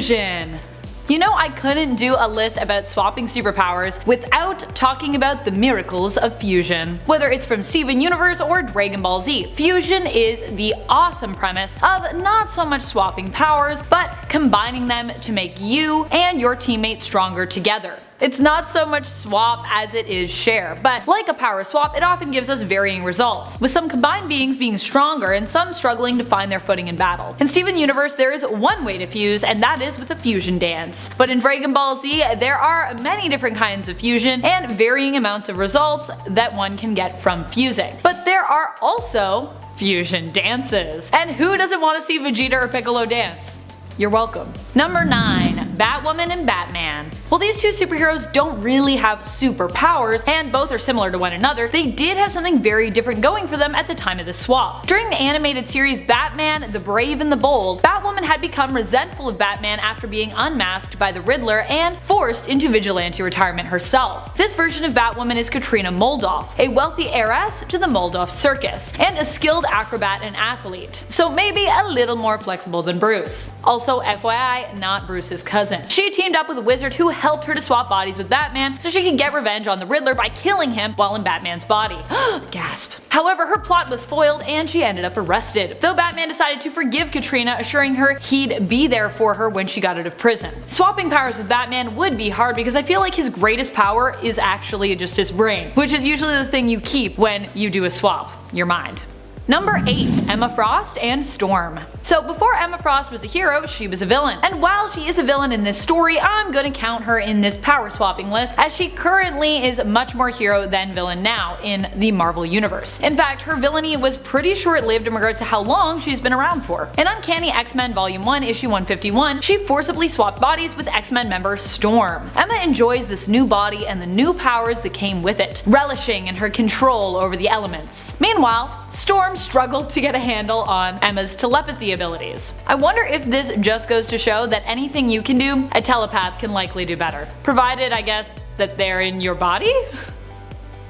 Fusion. You know, I couldn't do a list about swapping superpowers without talking about the miracles of fusion. Whether it's from Steven Universe or Dragon Ball Z, fusion is the awesome premise of not so much swapping powers, but combining them to make you and your teammates stronger together. It's not so much swap as it is share, but like a power swap, it often gives us varying results, with some combined beings being stronger and some struggling to find their footing in battle. In Steven Universe, there is one way to fuse, and that is with a fusion dance. But in Dragon Ball Z, there are many different kinds of fusion and varying amounts of results that one can get from fusing. But there are also fusion dances. And who doesn't want to see Vegeta or Piccolo dance? You're welcome. Number 9. Batwoman and Batman. While these two superheroes don't really have superpowers, and both are similar to one another, they did have something very different going for them at the time of the swap. During the animated series Batman, the Brave and the Bold, Batwoman had become resentful of Batman after being unmasked by the Riddler and forced into vigilante retirement herself. This version of Batwoman is Katrina Moldoff, a wealthy heiress to the Moldoff Circus, and a skilled acrobat and athlete, so maybe a little more flexible than Bruce. Also, FYI, not Bruce's cousin. She teamed up with a wizard who helped her to swap bodies with Batman so she could get revenge on the Riddler by killing him while in Batman's body. Gasp. However, her plot was foiled and she ended up arrested, though Batman decided to forgive Katrina, assuring her he'd be there for her when she got out of prison. Swapping powers with Batman would be hard because I feel like his greatest power is actually just his brain, which is usually the thing you keep when you do a swap, your mind. Number 8. Emma Frost and Storm. So before Emma Frost was a hero, she was a villain. And while she is a villain in this story, I'm gonna count her in this power swapping list, as she currently is much more hero than villain now in the Marvel Universe. In fact, her villainy was pretty short-lived in regards to how long she's been around for. In Uncanny X-Men Volume 1, Issue 151, she forcibly swapped bodies with X-Men member Storm. Emma enjoys this new body and the new powers that came with it, relishing in her control over the elements. Meanwhile, Storm struggled to get a handle on Emma's telepathy abilities. I wonder if this just goes to show that anything you can do, a telepath can likely do better. Provided, I guess, that they're in your body?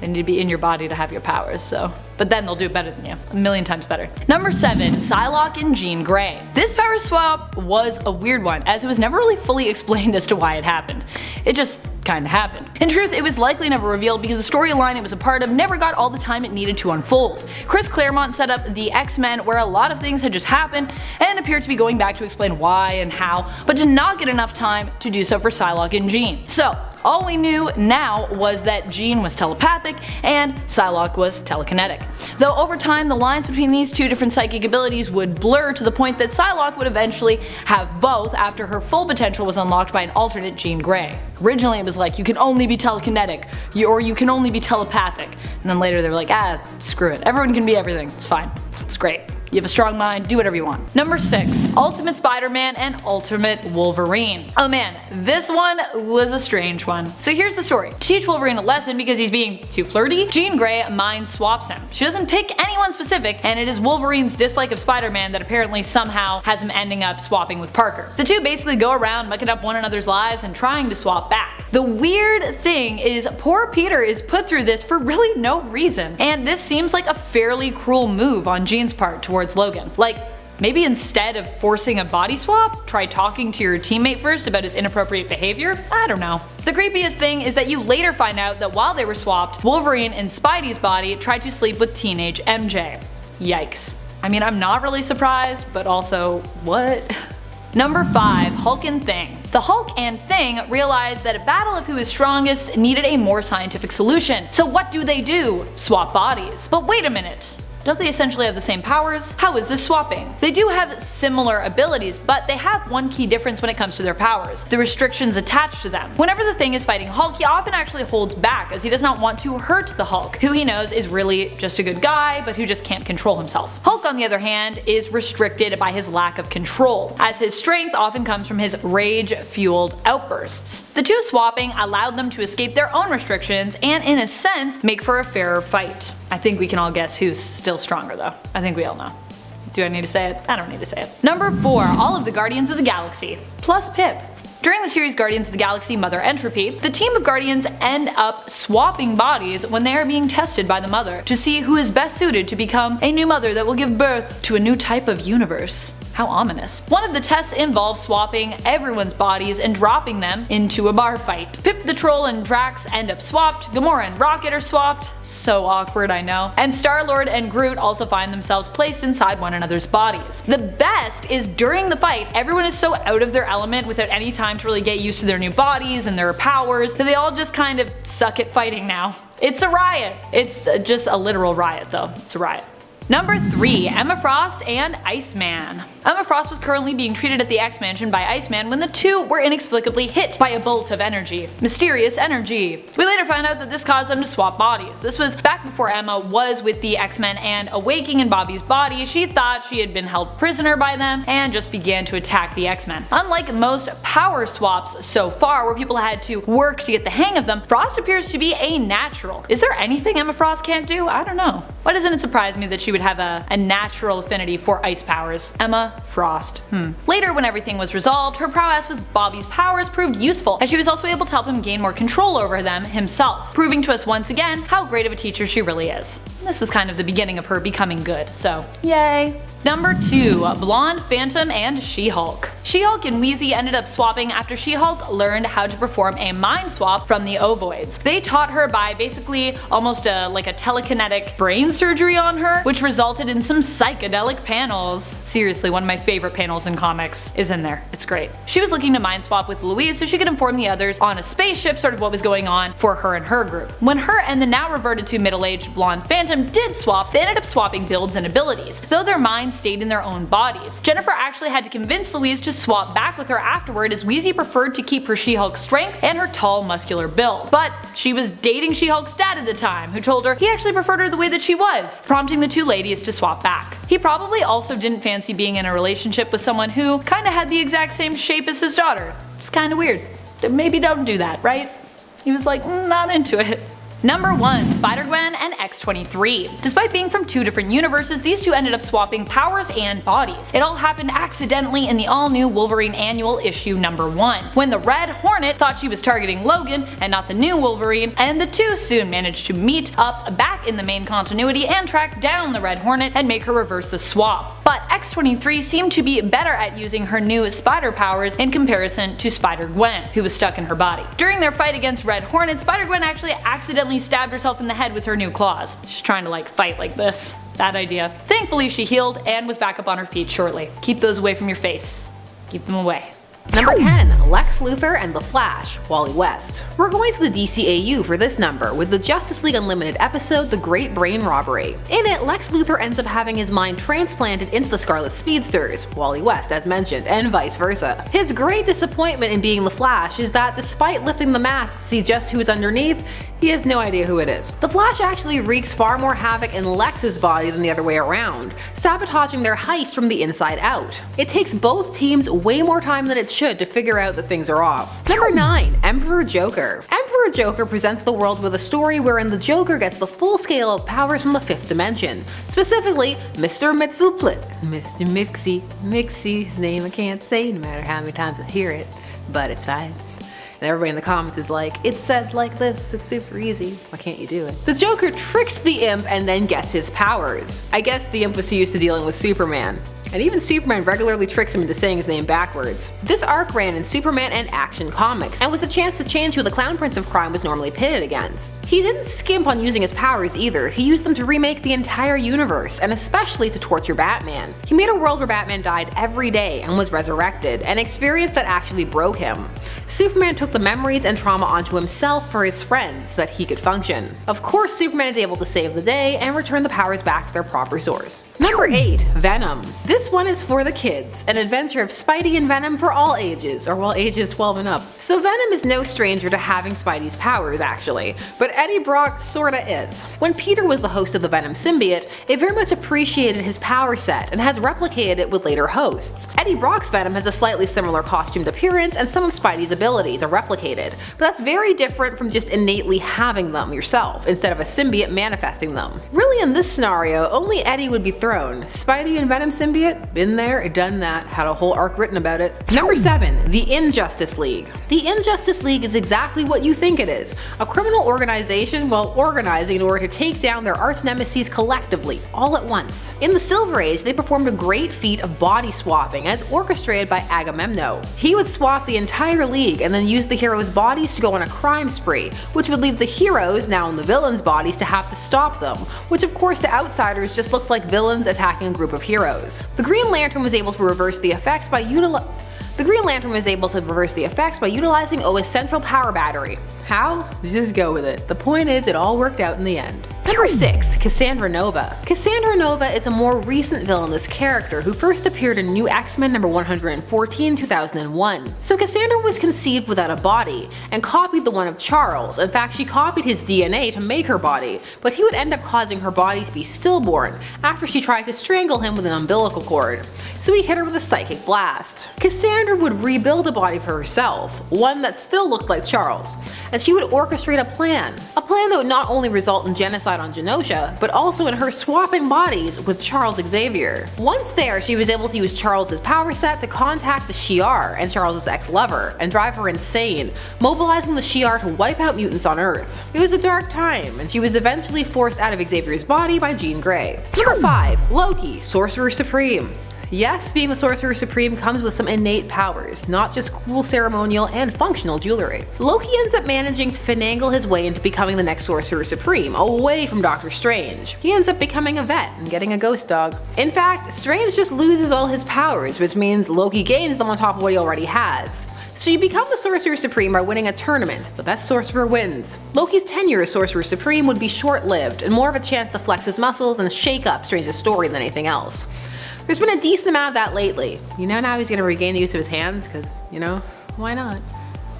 They need to be in your body to have your powers, so. But then they'll do it better than you. A million times better. Number 7. Psylocke and Jean Grey. This power swap was a weird one, as it was never really fully explained as to why it happened. It just kinda happened. In truth, it was likely never revealed because the storyline it was a part of never got all the time it needed to unfold. Chris Claremont set up the X-Men where a lot of things had just happened and appeared to be going back to explain why and how, but did not get enough time to do so for Psylocke and Jean. So, all we knew now was that Jean was telepathic and Psylocke was telekinetic. Though over time the lines between these two different psychic abilities would blur to the point that Psylocke would eventually have both after her full potential was unlocked by an alternate Jean Grey. Originally it was like, you can only be telekinetic, or you can only be telepathic. And then later they were like, screw it, everyone can be everything, it's fine, it's great. You have a strong mind, do whatever you want. Number 6. Ultimate Spider-Man and Ultimate Wolverine. Oh man, this one was a strange one. So here's the story. To teach Wolverine a lesson because he's being too flirty, Jean Grey mind swaps him. She doesn't pick anyone specific, and it is Wolverine's dislike of Spider-Man that apparently somehow has him ending up swapping with Parker. The two basically go around mucking up one another's lives and trying to swap back. The weird thing is poor Peter is put through this for really no reason, and this seems like a fairly cruel move on Jean's part towards Logan. Like, maybe instead of forcing a body swap, try talking to your teammate first about his inappropriate behavior? I don't know. The creepiest thing is that you later find out that while they were swapped, Wolverine in Spidey's body tried to sleep with teenage MJ. Yikes. I mean, I'm not really surprised, but also, what? Number 5. Hulk and Thing. The Hulk and Thing realized that a battle of who is strongest needed a more scientific solution. So what do? Swap bodies. But wait a minute. Don't they essentially have the same powers? How is this swapping? They do have similar abilities, but they have one key difference when it comes to their powers: the restrictions attached to them. Whenever the Thing is fighting Hulk, he often actually holds back as he does not want to hurt the Hulk, who he knows is really just a good guy but who just can't control himself. Hulk, on the other hand, is restricted by his lack of control, as his strength often comes from his rage-fueled outbursts. The two swapping allowed them to escape their own restrictions and, in a sense, make for a fairer fight. I think we can all guess who's still stronger though. I think we all know. Do I need to say it? I don't need to say it. Number 4. All of the Guardians of the Galaxy. Plus Pip. During the series Guardians of the Galaxy Mother Entropy, the team of Guardians end up swapping bodies when they are being tested by the Mother to see who is best suited to become a new mother that will give birth to a new type of universe. How ominous. One of the tests involves swapping everyone's bodies and dropping them into a bar fight. Pip the Troll and Drax end up swapped, Gamora and Rocket are swapped, so awkward I know, and Star-Lord and Groot also find themselves placed inside one another's bodies. The best is during the fight, everyone is so out of their element without any time to really get used to their new bodies and their powers that they all just kind of suck at fighting now. It's a riot. It's just a literal riot though. It's a riot. Number 3. Emma Frost and Iceman. Emma Frost was currently being treated at the X-Mansion by Iceman when the two were inexplicably hit by a bolt of energy. Mysterious energy. We later found out that this caused them to swap bodies. This was back before Emma was with the X-Men, and awaking in Bobby's body, she thought she had been held prisoner by them and just began to attack the X-Men. Unlike most power swaps so far, where people had to work to get the hang of them, Frost appears to be a natural. Is there anything Emma Frost can't do? I don't know. Why doesn't it surprise me that she would have a natural affinity for ice powers? Emma Frost. Later, when everything was resolved, her prowess with Bobby's powers proved useful, as she was also able to help him gain more control over them himself, proving to us once again how great of a teacher she really is. This was kind of the beginning of her becoming good, so yay. Number 2. Blonde Phantom and SheHulk. SheHulk and Wheezy ended up swapping after SheHulk learned how to perform a mind swap from the Ovoids. They taught her by basically almost like a telekinetic brain surgery on her, which resulted in some psychedelic panels. Seriously, one of my favorite panels in comics is in there. It's great. She was looking to mind swap with Louise so she could inform the others on a spaceship sort of what was going on for her and her group. When her and the now reverted to middle-aged Blonde Phantom did swap, they ended up swapping builds and abilities, though their minds stayed in their own bodies. Jennifer actually had to convince Louise to swap back with her afterward, as Wheezy preferred to keep her She-Hulk strength and her tall muscular build. But she was dating She-Hulk's dad at the time, who told her he actually preferred her the way that she was, prompting the two ladies to swap back. He probably also didn't fancy being in a relationship with someone who kinda had the exact same shape as his daughter. It's kinda weird. Maybe don't do that, right? He was like, not into it. Number 1. SpiderGwen and X23. Despite being from two different universes, these two ended up swapping powers and bodies. It all happened accidentally in the all-new Wolverine Annual Issue number 1, when the Red Hornet thought she was targeting Logan and not the new Wolverine, and the two soon managed to meet up back in the main continuity and track down the Red Hornet and make her reverse the swap. But X23 seemed to be better at using her new spider powers in comparison to SpiderGwen, who was stuck in her body. During their fight against Red Hornet, SpiderGwen actually accidentally stabbed herself in the head with her new claws. She's trying to fight like this. Bad idea. Thankfully she healed and was back up on her feet shortly. Keep those away from your face. Keep them away. Number 10. Lex Luthor and The Flash, Wally West. We're going to the DCAU for this number, with the Justice League Unlimited episode The Great Brain Robbery. In it, Lex Luthor ends up having his mind transplanted into the Scarlet Speedsters, Wally West as mentioned, and vice versa. His great disappointment in being The Flash is that despite lifting the mask to see just who is underneath, he has no idea who it is. The Flash actually wreaks far more havoc in Lex's body than the other way around, sabotaging their heist from the inside out. It takes both teams way more time than it should to figure out that things are off. Number 9. Emperor Joker. Emperor Joker presents the world with a story wherein the Joker gets the full scale of powers from the 5th dimension. Specifically, Mr. Mxyzptlk. Mr. Mixie, his name I can't say no matter how many times I hear it, but it's fine. And everybody in the comments is like, it's said like this, it's super easy, why can't you do it? The Joker tricks the imp and then gets his powers. I guess the imp was too used to dealing with Superman. And even Superman regularly tricks him into saying his name backwards. This arc ran in Superman and Action Comics, and was a chance to change who the Clown Prince of Crime was normally pitted against. He didn't skimp on using his powers either, he used them to remake the entire universe, and especially to torture Batman. He made a world where Batman died every day and was resurrected, an experience that actually broke him. Superman took the memories and trauma onto himself for his friends so that he could function. Of course, Superman is able to save the day and return the powers back to their proper source. Number 8. Venom. This one is for the kids, an adventure of Spidey and Venom for all ages, or well, ages 12 and up. So Venom is no stranger to having Spidey's powers actually, but Eddie Brock sorta is. When Peter was the host of the Venom symbiote, it very much appreciated his power set and has replicated it with later hosts. Eddie Brock's Venom has a slightly similar costumed appearance, and some of Spidey's abilities are replicated, but that's very different from just innately having them yourself instead of a symbiote manifesting them. Really in this scenario, only Eddie would be thrown. Spidey and Venom symbiote? Been there, done that, had a whole arc written about it. Number 7. The Injustice League. The Injustice League is exactly what you think it is. A criminal organization while organizing in order to take down their arch nemesis collectively, all at once. In the Silver Age, they performed a great feat of body swapping as orchestrated by Agamemnon. He would swap the entire league and then use the heroes' bodies to go on a crime spree, which would leave the heroes, now in the villains' bodies, to have to stop them, which of course to outsiders just looked like villains attacking a group of heroes. The Green Lantern was able to reverse the effects by utilizing Oa's central power battery. How? Just go with it. The point is, it all worked out in the end. Number 6. Cassandra Nova. Cassandra Nova is a more recent villainous character who first appeared in New X-Men number 114, 2001. So Cassandra was conceived without a body, and copied the one of Charles. In fact, she copied his DNA to make her body, but he would end up causing her body to be stillborn after she tried to strangle him with an umbilical cord. So he hit her with a psychic blast. Cassandra would rebuild a body for herself, one that still looked like Charles, and she would orchestrate a plan that would not only result in genocide on Genosha, but also in her swapping bodies with Charles Xavier. Once there, she was able to use Charles' power set to contact the Shi'ar and Charles' ex-lover, and drive her insane, mobilizing the Shi'ar to wipe out mutants on Earth. It was a dark time, and she was eventually forced out of Xavier's body by Jean Grey. Number 5. Loki, Sorcerer Supreme. Yes, being the Sorcerer Supreme comes with some innate powers, not just cool ceremonial and functional jewelry. Loki ends up managing to finagle his way into becoming the next Sorcerer Supreme, away from Doctor Strange. He ends up becoming a vet and getting a ghost dog. In fact, Strange just loses all his powers, which means Loki gains them on top of what he already has. So you become the Sorcerer Supreme by winning a tournament. The best sorcerer wins. Loki's tenure as Sorcerer Supreme would be short-lived, and more of a chance to flex his muscles and shake up Strange's story than anything else. There's been a decent amount of that lately. Now he's gonna regain the use of his hands, cause, why not?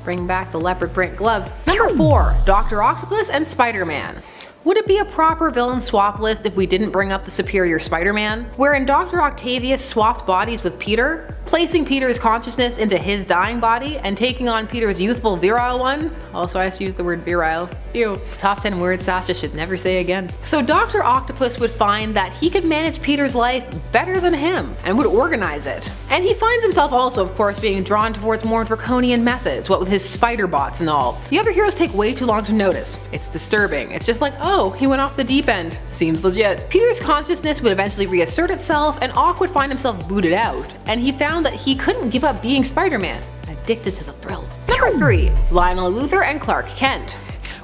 Bring back the leopard print gloves. Number 4. Dr. Octopus and Spider-Man. Would it be a proper villain swap list if we didn't bring up the superior Spider-Man? Wherein Dr. Octavius swapped bodies with Peter, placing Peter's consciousness into his dying body and taking on Peter's youthful virile one. Also, I just used the word virile. Ew. Top 10 words Sasha should never say again. So Dr. Octopus would find that he could manage Peter's life better than him and would organize it. And he finds himself also, of course, being drawn towards more draconian methods, what with his spider bots and all. The other heroes take way too long to notice. It's disturbing. It's just like, oh, he went off the deep end. Seems legit. Peter's consciousness would eventually reassert itself, and Ock would find himself booted out, and he found that he couldn't give up being Spider-Man, addicted to the thrill. Number 3. Lionel Luthor and Clark Kent.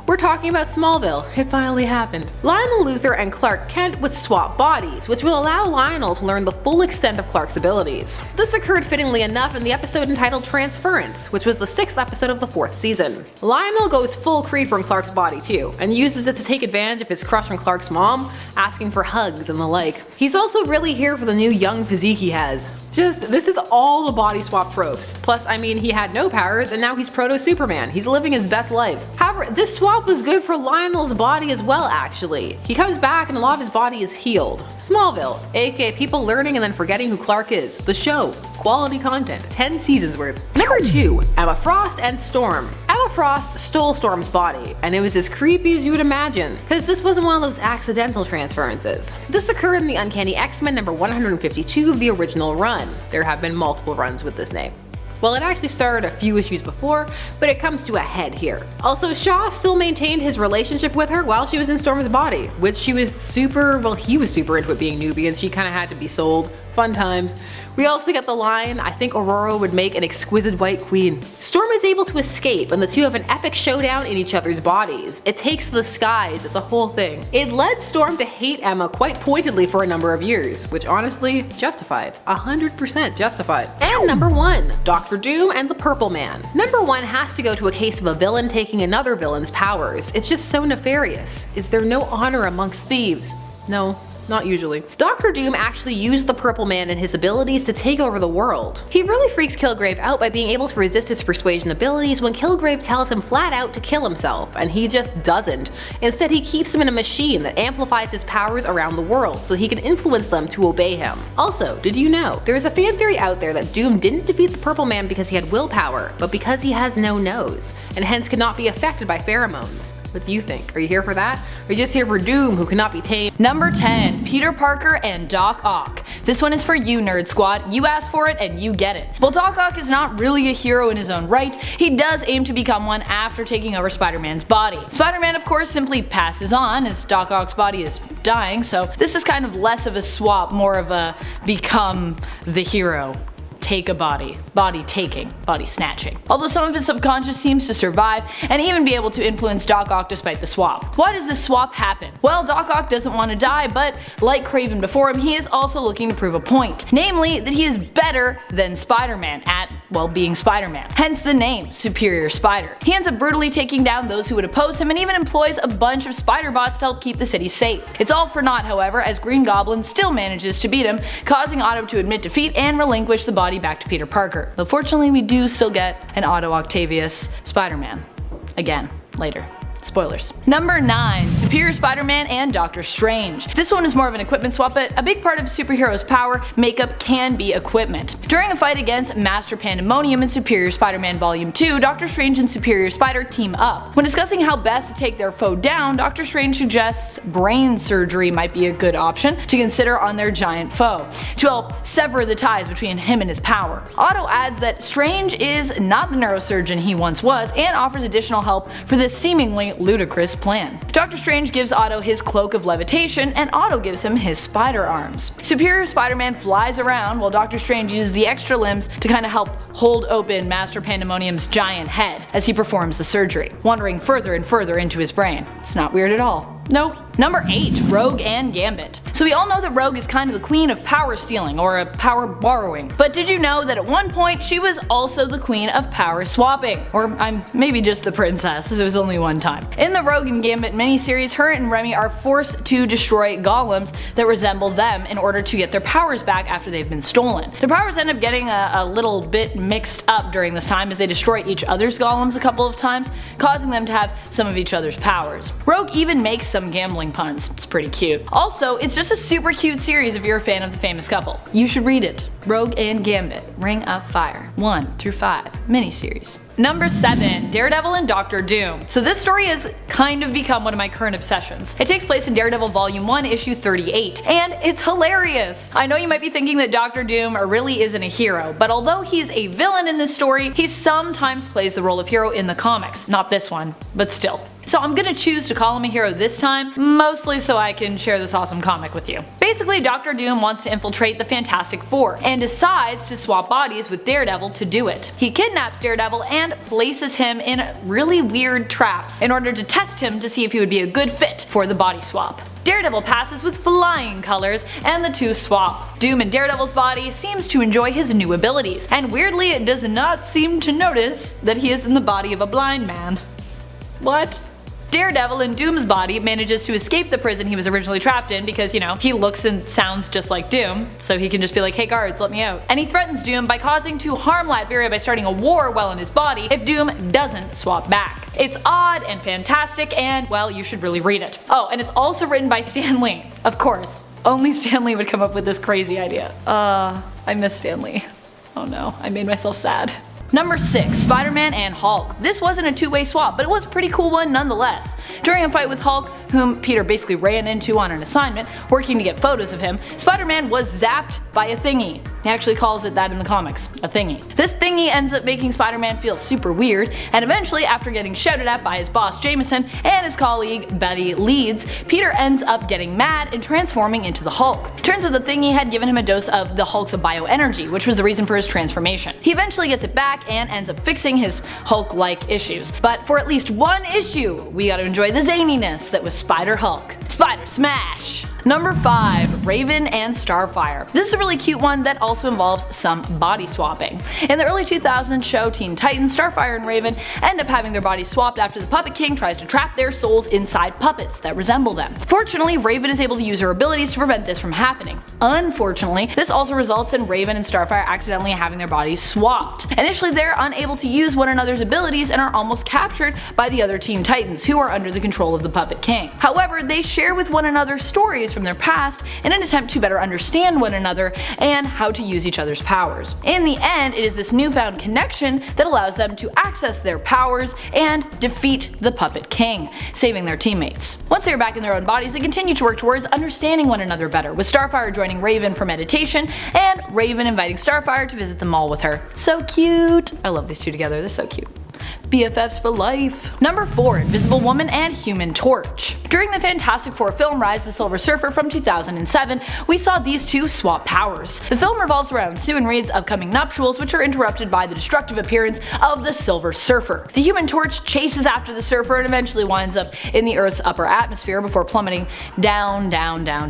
We're talking about Smallville. It finally happened. Lionel Luthor and Clark Kent would swap bodies, which will allow Lionel to learn the full extent of Clark's abilities. This occurred fittingly enough in the episode entitled Transference, which was the 6th episode of the 4th season. Lionel goes full creeper in Clark's body too, and uses it to take advantage of his crush on Clark's mom, asking for hugs and the like. He's also really here for the new young physique he has. This is all the body swap tropes. Plus, he had no powers, and now he's proto-Superman. He's living his best life. However, this swap was good for Lionel's body as well, actually. He comes back and a lot of his body is healed. Smallville, aka people learning and then forgetting who Clark is. The show. Quality content. 10 seasons worth. Number 2. Emma Frost and Storm. Emma Frost stole Storm's body, and it was as creepy as you would imagine, because this wasn't one of those accidental transferences. This occurred in the Uncanny X-Men number 152 of the original run. There have been multiple runs with this name. Well, it actually started a few issues before, but it comes to a head here. Also, Shaw still maintained his relationship with her while she was in Storm's body, which he was super into it being newbie, and she kind of had to be sold. Fun times. We also get the line, I think Aurora would make an exquisite white queen. Storm is able to escape, and the two have an epic showdown in each other's bodies. It takes to the skies, it's a whole thing. It led Storm to hate Emma quite pointedly for a number of years, which honestly, justified. 100% justified. And number 1, Doctor Doom and the Purple Man. Number 1 has to go to a case of a villain taking another villain's powers. It's just so nefarious. Is there no honor amongst thieves? No. not usually. Dr. Doom actually used the Purple Man and his abilities to take over the world. He really freaks Kilgrave out by being able to resist his persuasion abilities when Kilgrave tells him flat out to kill himself, and he just doesn't. Instead, he keeps him in a machine that amplifies his powers around the world so he can influence them to obey him. Also, did you know, there is a fan theory out there that Doom didn't defeat the Purple Man because he had willpower, but because he has no nose, and hence could not be affected by pheromones. What do you think? Are you here for that? Or are you just here for Doom, who cannot be tamed? Number 10. Peter Parker and Doc Ock. This one is for you, Nerd Squad. You asked for it and you get it. While Doc Ock is not really a hero in his own right, he does aim to become one after taking over Spider-Man's body. Spider-Man of course simply passes on as Doc Ock's body is dying, so this is kind of less of a swap, more of a become the hero. Take a body taking, body snatching. Although some of his subconscious seems to survive and even be able to influence Doc Ock despite the swap. Why does this swap happen? Well, Doc Ock doesn't want to die, but like Kraven before him, he is also looking to prove a point. Namely, that he is better than Spider-Man at, well, being Spider-Man. Hence the name, Superior Spider. He ends up brutally taking down those who would oppose him and even employs a bunch of spider bots to help keep the city safe. It's all for naught, however, as Green Goblin still manages to beat him, causing Otto to admit defeat and relinquish the body back to Peter Parker. Though fortunately we do still get an Otto Octavius Spider-Man. Again, later. Spoilers. Number 9. Superior Spider-Man and Doctor Strange. This one is more of an equipment swap, but a big part of a superhero's power makeup can be equipment. During a fight against Master Pandemonium in Superior Spider-Man Volume 2, Doctor Strange and Superior Spider team up. When discussing how best to take their foe down, Doctor Strange suggests brain surgery might be a good option to consider on their giant foe, to help sever the ties between him and his power. Otto adds that Strange is not the neurosurgeon he once was and offers additional help for this seemingly ludicrous plan. Doctor Strange gives Otto his cloak of levitation and Otto gives him his spider arms. Superior Spider-Man flies around while Doctor Strange uses the extra limbs to kind of help hold open Master Pandemonium's giant head as he performs the surgery, wandering further and further into his brain. It's not weird at all. Nope. Number 8. Rogue and Gambit. So we all know that Rogue is kind of the queen of power stealing, or power borrowing. But did you know that at one point she was also the queen of power swapping? Or I'm maybe just the princess, as it was only one time. In the Rogue and Gambit miniseries, her and Remy are forced to destroy golems that resemble them in order to get their powers back after they've been stolen. Their powers end up getting a little bit mixed up during this time as they destroy each other's golems a couple of times, causing them to have some of each other's powers. Rogue even makes some gambling puns. It's pretty cute. Also, it's just a super cute series if you're a fan of the famous couple. You should read it. Rogue and Gambit, Ring of Fire, 1 through 5, miniseries. Number 7. Daredevil and Doctor Doom. So this story has kind of become one of my current obsessions. It takes place in Daredevil Volume 1, issue 38, and it's hilarious! I know you might be thinking that Doctor Doom really isn't a hero, but although he's a villain in this story, he sometimes plays the role of hero in the comics. Not this one, but still. So I'm gonna choose to call him a hero this time, mostly so I can share this awesome comic with you. Basically, Doctor Doom wants to infiltrate the Fantastic Four, and decides to swap bodies with Daredevil to do it. He kidnaps Daredevil and places him in really weird traps in order to test him to see if he would be a good fit for the body swap. Daredevil passes with flying colors, and the two swap. Doom in Daredevil's body seems to enjoy his new abilities, and weirdly it does not seem to notice that he is in the body of a blind man. What? Daredevil in Doom's body manages to escape the prison he was originally trapped in because, you know, he looks and sounds just like Doom, so he can just be like, hey guards, let me out. And he threatens Doom by causing to harm Latveria by starting a war while in his body if Doom doesn't swap back. It's odd and fantastic and, well, you should really read it. Oh, and it's also written by Stan Lee. Of course. Only Stan Lee would come up with this crazy idea. I miss Stan Lee. Oh no, I made myself sad. Number 6. Spider-Man and Hulk. This wasn't a two-way swap, but it was a pretty cool one nonetheless. During a fight with Hulk, whom Peter basically ran into on an assignment, working to get photos of him, Spider-Man was zapped by a thingy. He actually calls it that in the comics, a thingy. This thingy ends up making Spider-Man feel super weird, and eventually after getting shouted at by his boss Jameson and his colleague Betty Leeds, Peter ends up getting mad and transforming into the Hulk. Turns out the thingy had given him a dose of the Hulk's bioenergy, which was the reason for his transformation. He eventually gets it back and ends up fixing his Hulk-like issues. But for at least one issue, we gotta enjoy the zaniness that was Spider-Hulk. Spider Smash! Number 5. Raven and Starfire. This is a really cute one that also involves some body swapping. In the early 2000s show Teen Titans, Starfire and Raven end up having their bodies swapped after the Puppet King tries to trap their souls inside puppets that resemble them. Fortunately, Raven is able to use her abilities to prevent this from happening. Unfortunately, this also results in Raven and Starfire accidentally having their bodies swapped. Initially, they're unable to use one another's abilities and are almost captured by the other Teen Titans, who are under the control of the Puppet King. However, they share with one another stories from their past in an attempt to better understand one another and how to use each other's powers. In the end, it is this newfound connection that allows them to access their powers and defeat the Puppet King, saving their teammates. Once they are back in their own bodies, they continue to work towards understanding one another better, with Starfire joining Raven for meditation and Raven inviting Starfire to visit the mall with her. So cute! I love these two together, they're so cute. BFFs for life. Number 4. Invisible Woman and Human Torch. During the Fantastic Four film Rise the Silver Surfer from 2007, we saw these two swap powers. The film revolves around Sue and Reid's upcoming nuptials, which are interrupted by the destructive appearance of the Silver Surfer. The Human Torch chases after the Surfer and eventually winds up in the Earth's upper atmosphere before plummeting down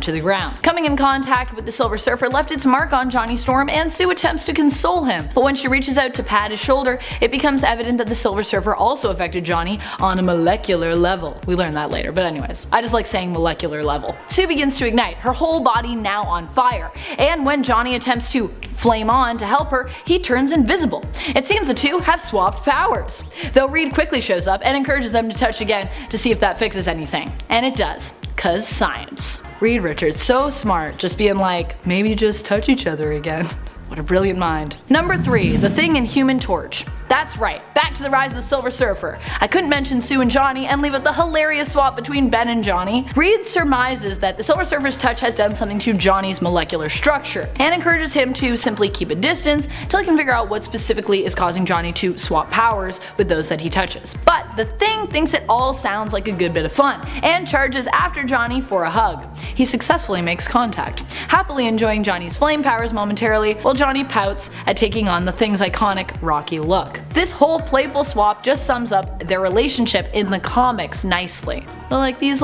to the ground. Coming in contact with the Silver Surfer left its mark on Johnny Storm, and Sue attempts to console him, but when she reaches out to pat his shoulder, it becomes evident that the Silver Surfer also affected Johnny on a molecular level. We learned that later, but anyways, I just like saying molecular level. Sue begins to ignite, her whole body now on fire, and when Johnny attempts to flame on to help her, he turns invisible. It seems the two have swapped powers, though Reid quickly shows up and encourages them to touch again to see if that fixes anything. And it does, cause science. Reid Richards, so smart, just being like, maybe just touch each other again. What a brilliant mind. Number 3. The Thing and Human Torch. That's right, back to the Rise of the Silver Surfer. I couldn't mention Sue and Johnny and leave out the hilarious swap between Ben and Johnny. Reid surmises that the Silver Surfer's touch has done something to Johnny's molecular structure, and encourages him to simply keep a distance till he can figure out what specifically is causing Johnny to swap powers with those that he touches. But the Thing thinks it all sounds like a good bit of fun, and charges after Johnny for a hug. He successfully makes contact, happily enjoying Johnny's flame powers momentarily, while Johnny pouts at taking on the Thing's iconic rocky look. This whole playful swap just sums up their relationship in the comics nicely. They're like these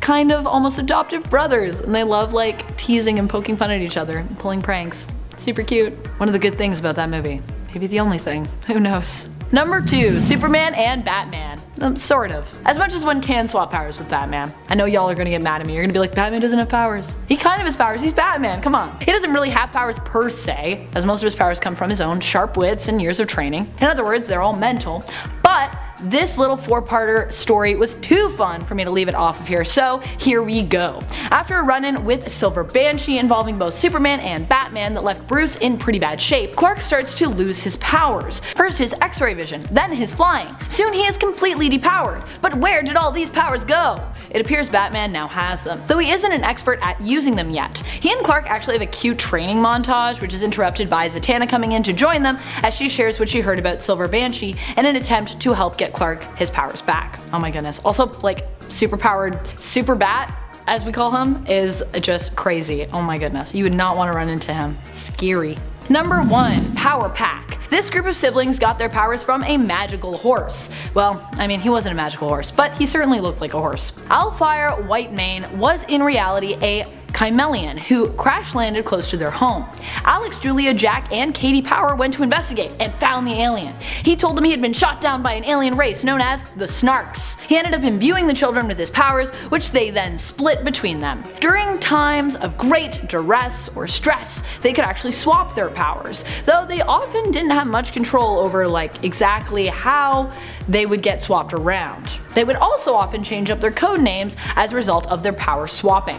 kind of almost adoptive brothers, and they love teasing and poking fun at each other and pulling pranks. Super cute. One of the good things about that movie. Maybe the only thing. Who knows? Number 2. Superman and Batman. Sort of. As much as one can swap powers with Batman. I know y'all are gonna get mad at me. You're gonna be like, Batman doesn't have powers. He kind of has powers. He's Batman. Come on. He doesn't really have powers per se, as most of his powers come from his own sharp wits and years of training. In other words, they're all mental. But this little 4-parter story was too fun for me to leave it off of here, so here we go. After a run-in with Silver Banshee involving both Superman and Batman that left Bruce in pretty bad shape, Clark starts to lose his powers. First his X-ray vision, then his flying. Soon he is completely depowered. But where did all these powers go? It appears Batman now has them, though he isn't an expert at using them yet. He and Clark actually have a cute training montage, which is interrupted by Zatanna coming in to join them as she shares what she heard about Silver Banshee in an attempt to help get Clark his powers back. Oh my goodness. Also, superpowered Super Bat, as we call him, is just crazy. Oh my goodness. You would not want to run into him. Scary. Number 1. Power Pack. This group of siblings got their powers from a magical horse. Well, I mean, he wasn't a magical horse, but he certainly looked like a horse. Alfire Whitemane was in reality a Chimelian who crash landed close to their home. Alex, Julia, Jack, and Katie Power went to investigate and found the alien. He told them he had been shot down by an alien race known as the Snarks. He ended up imbuing the children with his powers, which they then split between them. During times of great duress or stress, they could actually swap their powers, though they often didn't have much control over exactly how they would get swapped around. They would also often change up their code names as a result of their power swapping.